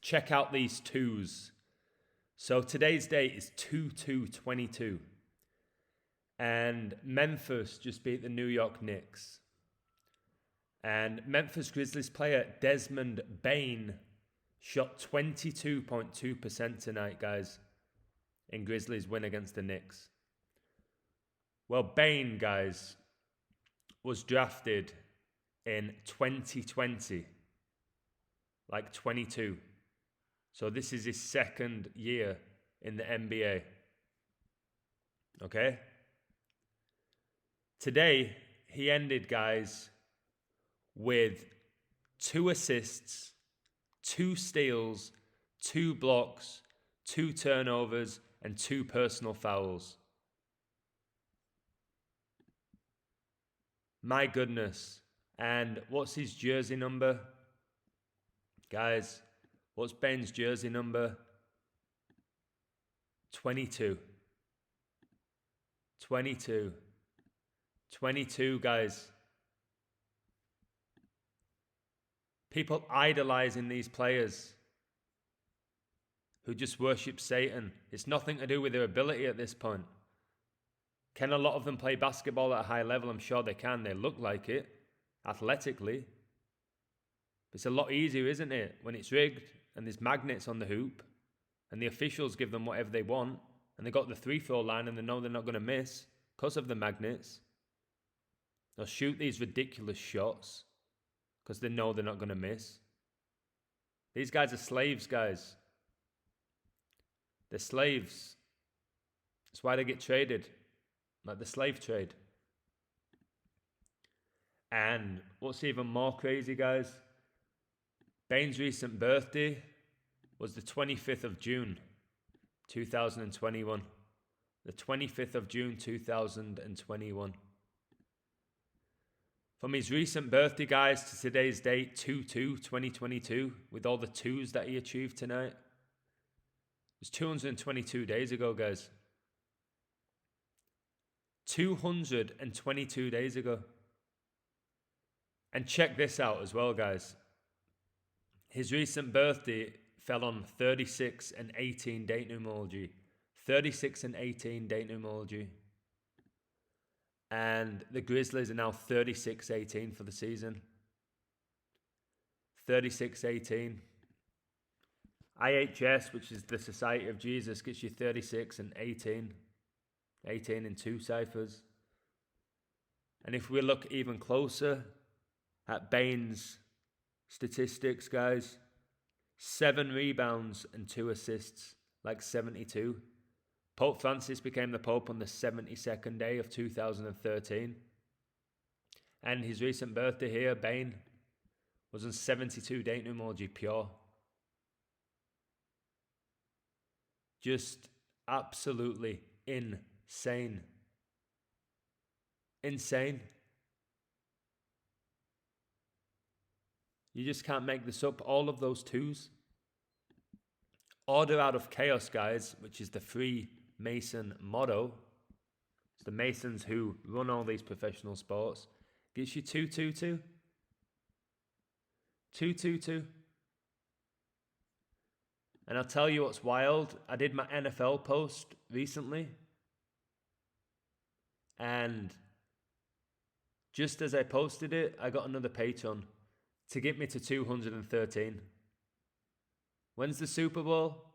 check out these twos. So today's date is 2/2/22. And Memphis just beat the New York Knicks. And Memphis Grizzlies player Desmond Bane shot 22.2% tonight, guys, in Grizzlies' win against the Knicks. Well, Bane, guys, was drafted in 2020, like 22. So this is his second year in the NBA. Okay? Today, he ended, guys, with 2 assists, 2 steals, 2 blocks, 2 turnovers, and 2 personal fouls. My goodness. And what's his jersey number? Guys, what's Bane's jersey number? 22. 22. 22, guys. People idolizing these players who just worship Satan. It's nothing to do with their ability at this point. Can a lot of them play basketball at a high level? I'm sure they can. They look like it, athletically. But it's a lot easier, isn't it, when it's rigged and there's magnets on the hoop and the officials give them whatever they want and they got the 3-throw line and they know they're not going to miss because of the magnets. They'll shoot these ridiculous shots because they know they're not going to miss. These guys are slaves, guys. They're slaves. That's why they get traded, like the slave trade. And what's even more crazy, guys? Bane's recent birthday was the 25th of June, 2021. The 25th of June, 2021. From his recent birthday, guys, to today's date, 2/2/2022, with all the twos that he achieved tonight. It was 222 days ago, guys. 222 days ago. And check this out as well, guys. His recent birthday fell on 36 and 18 date numerology. 36 and 18 date numerology. And the Grizzlies are now 36-18 for the season. 36-18. IHS, which is the Society of Jesus, gets you 36 and 18. 18 in 2 ciphers. And if we look even closer at Bane's statistics, guys, 7 rebounds and 2 assists, like 72. Pope Francis became the Pope on the 72nd day of 2013. And his recent birthday here, Bane, was on 72 date numerology pure. Just absolutely insane. Insane. You just can't make this up. All of those twos. Order out of chaos, guys, which is the Freemason motto. It's the Masons who run all these professional sports. Gets you 2-2-2. 2-2-2. And I'll tell you what's wild. I did my NFL post recently. And just as I posted it, I got another patron to get me to 213. When's the Super Bowl?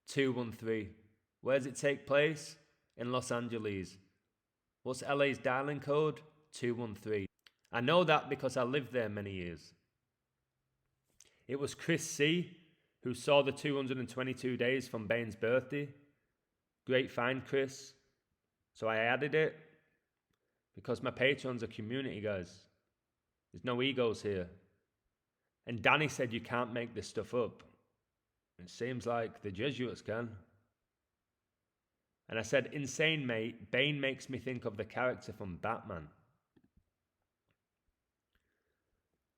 213. Where does it take place? In Los Angeles. What's LA's dialing code? 213. I know that because I lived there many years. It was Chris C. who saw the 222 days from Bane's birthday. Great find, Chris. So I added it because my patrons are community, guys. There's no egos here. And Danny said you can't make this stuff up. It seems like the Jesuits can. And I said, insane, mate. Bane makes me think of the character from Batman.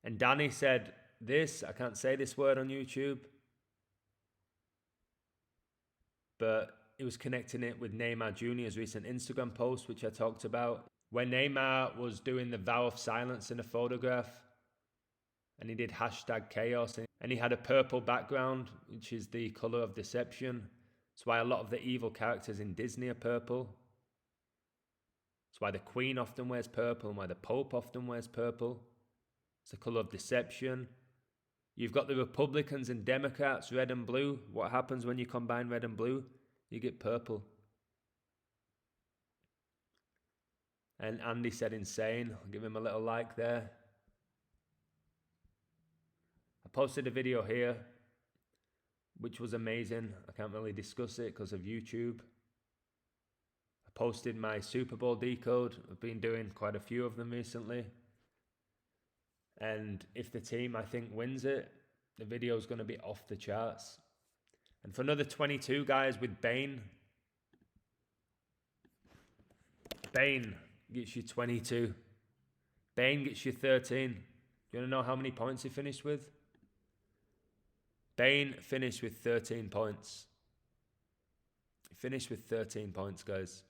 And Danny said this, I can't say this word on YouTube, but he was connecting it with Neymar Jr.'s recent Instagram post, which I talked about, where Neymar was doing the vow of silence in a photograph. and he did #chaos, and he had a purple background, which is the color of deception. That's why a lot of the evil characters in Disney are purple. That's why the Queen often wears purple and why the Pope often wears purple. It's the color of deception. You've got the Republicans and Democrats, red and blue. What happens when you combine red and blue? You get purple. And Andy said insane. I'll give him a little like there. I posted a video here, which was amazing. I can't really discuss it because of YouTube. I posted my Super Bowl decode. I've been doing quite a few of them recently. And if the team, I think, wins it, the video is going to be off the charts. And for another 22 guys with Bane, Bane gets you 22. Bane gets you 13. You want to know how many points he finished with? Bane finished with 13 points. He finished with 13 points, guys.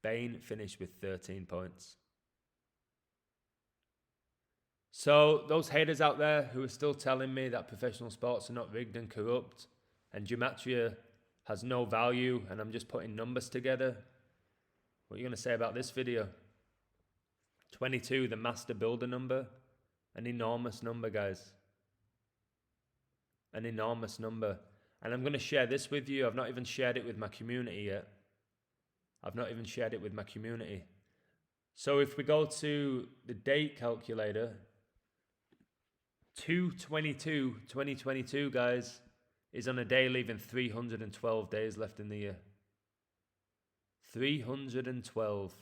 Bane finished with 13 points. So those haters out there who are still telling me that professional sports are not rigged and corrupt and gematria has no value and I'm just putting numbers together, what are you going to say about this video? 22, the master builder number. An enormous number, guys. An enormous number. And I'm going to share this with you. I've not even shared it with my community yet. I've not even shared it with my community. So if we go to the date calculator, 2/22/2022, guys, is on a day leaving 312 days left in the year. 312.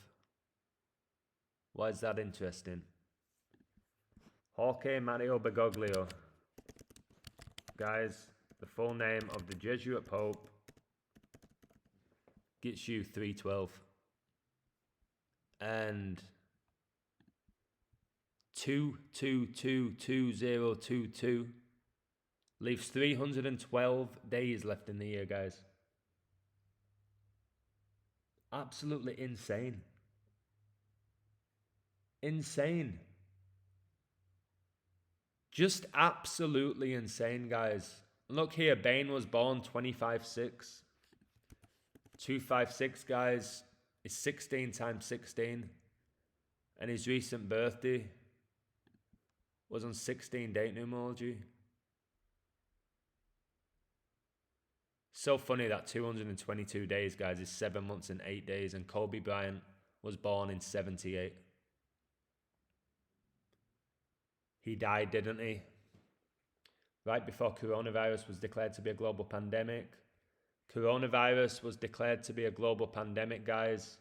Why is that interesting? Jorge Mario Bergoglio. Guys, the full name of the Jesuit Pope gets you 312. And 2/22/2022 leaves 312 days left in the year, guys. Absolutely insane. Insane. Just absolutely insane, guys. Look here, Bane was born 25/6. 256, guys, is 16 times 16. And his recent birthday was on 16 date numerology. So funny that 222 days, guys, is 7 months and 8 days. And Kobe Bryant was born in 78. He died, didn't he? Right before coronavirus was declared to be a global pandemic. Coronavirus was declared to be a global pandemic, guys,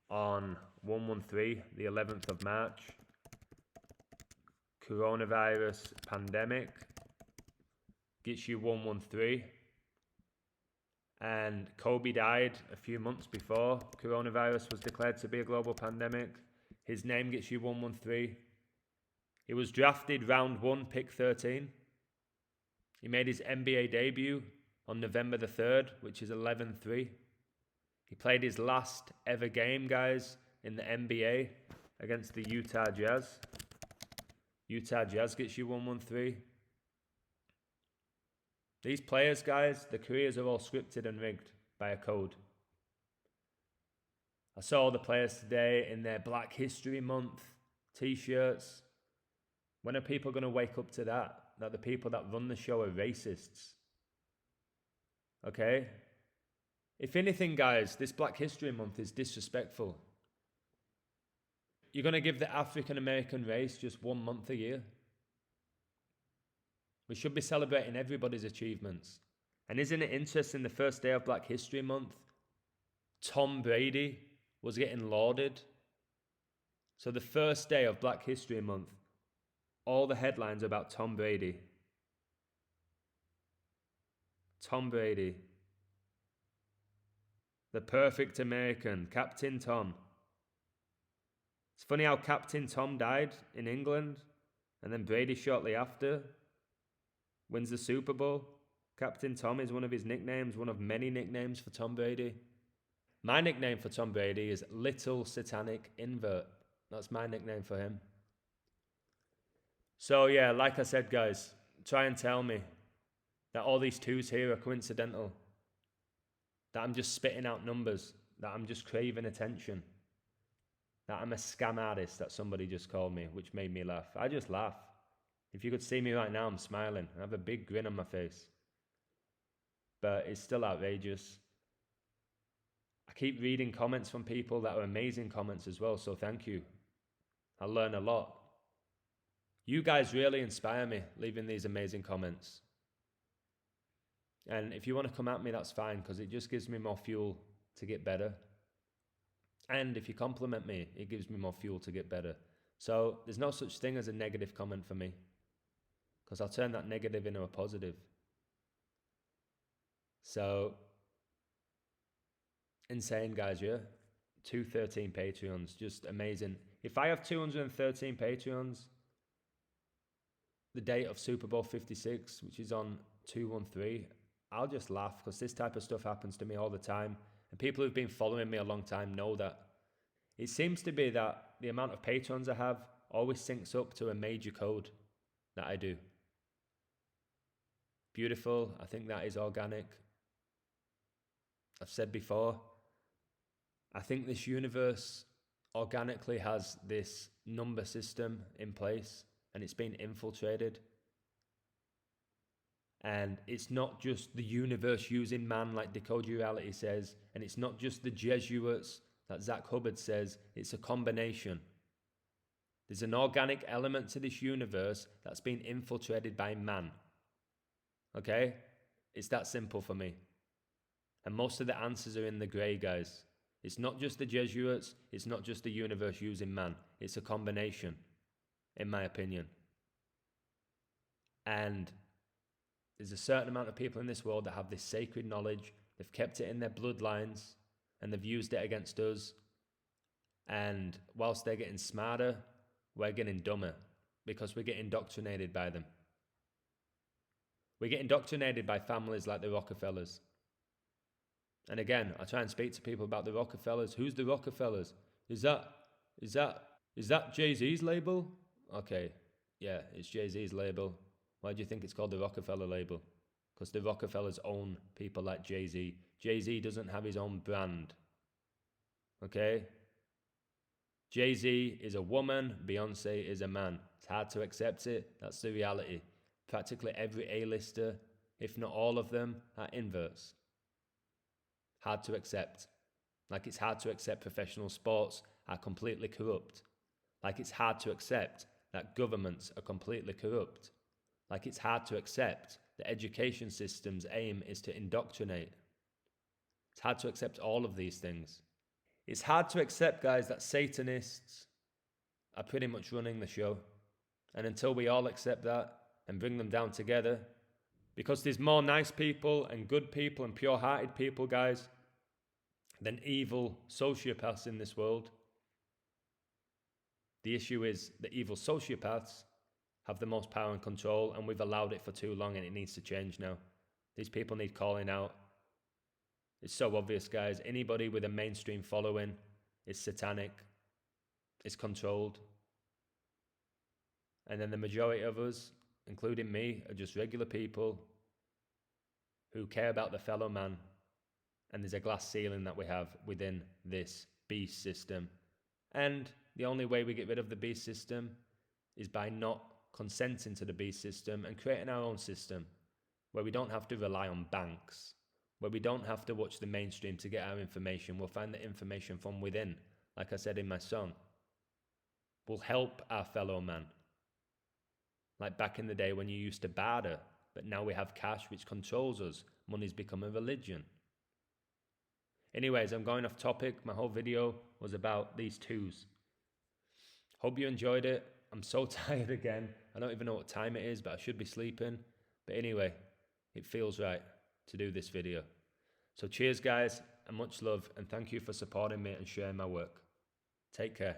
on 1/13, the 11th of March. Coronavirus pandemic gets you 1/13. And Kobe died a few months before coronavirus was declared to be a global pandemic. His name gets you 1/13. He was drafted round 1, pick 13. He made his NBA debut on November the 3rd, which is 11/3. He played his last ever game, guys, in the NBA against the Utah Jazz. Utah Jazz gets you 1/13. These players, guys, the careers are all scripted and rigged by a code. I saw all the players today in their Black History Month t-shirts. When are people going to wake up to that? That the people that run the show are racists? Okay? If anything, guys, this Black History Month is disrespectful. You're going to give the African American race just 1 month a year? We should be celebrating everybody's achievements. And isn't it interesting, the first day of Black History Month, Tom Brady was getting lauded. So the first day of Black History Month, all the headlines about Tom Brady. Tom Brady. The perfect American, Captain Tom. It's funny how Captain Tom died in England, and then Brady shortly after wins the Super Bowl. Captain Tom is one of his nicknames, one of many nicknames for Tom Brady. My nickname for Tom Brady is Little Satanic Invert. That's my nickname for him. So yeah, like I said, guys, try and tell me that all these 2's here are coincidental, that I'm just spitting out numbers, that I'm just craving attention, that I'm a scam artist that somebody just called me, which made me laugh. I just laugh. If you could see me right now, I'm smiling. I have a big grin on my face. But it's still outrageous. I keep reading comments from people that are amazing comments as well, so thank you. I learn a lot. You guys really inspire me, leaving these amazing comments. And if you want to come at me, that's fine, because it just gives me more fuel to get better. And if you compliment me, it gives me more fuel to get better. So there's no such thing as a negative comment for me, because I'll turn that negative into a positive. So, insane, guys, yeah? 213 Patreons, just amazing. If I have 213 Patreons, the date of Super Bowl 56, which is on 213, I'll just laugh, because this type of stuff happens to me all the time. And people who've been following me a long time know that. It seems to be that the amount of patrons I have always syncs up to a major code that I do. Beautiful. I think that is organic. I've said before, I think this universe organically has this number system in place, and it's been infiltrated. And it's not just the universe using man like Decode Reality says, and it's not just the Jesuits that Zach Hubbard says, it's a combination. There's an organic element to this universe that's been infiltrated by man. Okay? It's that simple for me. And most of the answers are in the grey, guys. It's not just the Jesuits, it's not just the universe using man. It's a combination, in my opinion. And there's a certain amount of people in this world that have this sacred knowledge. They've kept it in their bloodlines, and they've used it against us. And whilst they're getting smarter, we're getting dumber, because we're getting indoctrinated by them. We get indoctrinated by families like the Rockefellers. And again, I try and speak to people about the Rockefellers. Who's the Rockefellers? Is that Jay-Z's label? Okay, yeah, it's Jay-Z's label. Why do you think it's called the Rockefeller label? Because the Rockefellers own people like Jay-Z. Jay-Z doesn't have his own brand. Okay? Jay-Z is a woman, Beyonce is a man. It's hard to accept it, that's the reality. Practically every A-lister, if not all of them, are inverts. Hard to accept. Like it's hard to accept professional sports are completely corrupt. Like it's hard to accept that governments are completely corrupt. Like it's hard to accept that education system's aim is to indoctrinate. It's hard to accept all of these things. It's hard to accept, guys, that Satanists are pretty much running the show. And until we all accept that and bring them down together, because there's more nice people and good people and pure-hearted people, guys, than evil sociopaths in this world. The issue is the evil sociopaths have the most power and control, and we've allowed it for too long, and it needs to change now. These people need calling out. It's so obvious, guys. Anybody with a mainstream following is satanic. It's controlled. And then the majority of us, including me, are just regular people who care about the fellow man. And there's a glass ceiling that we have within this beast system. And the only way we get rid of the beast system is by not consenting to the beast system and creating our own system where we don't have to rely on banks, where we don't have to watch the mainstream to get our information. We'll find the information from within, like I said in my song. We'll help our fellow man. Like back in the day when you used to barter, but now we have cash which controls us. Money's become a religion. Anyways, I'm going off topic. My whole video was about these 2's. Hope you enjoyed it. I'm so tired again. I don't even know what time it is, but I should be sleeping. But anyway, it feels right to do this video. So cheers, guys, and much love, and thank you for supporting me and sharing my work. Take care.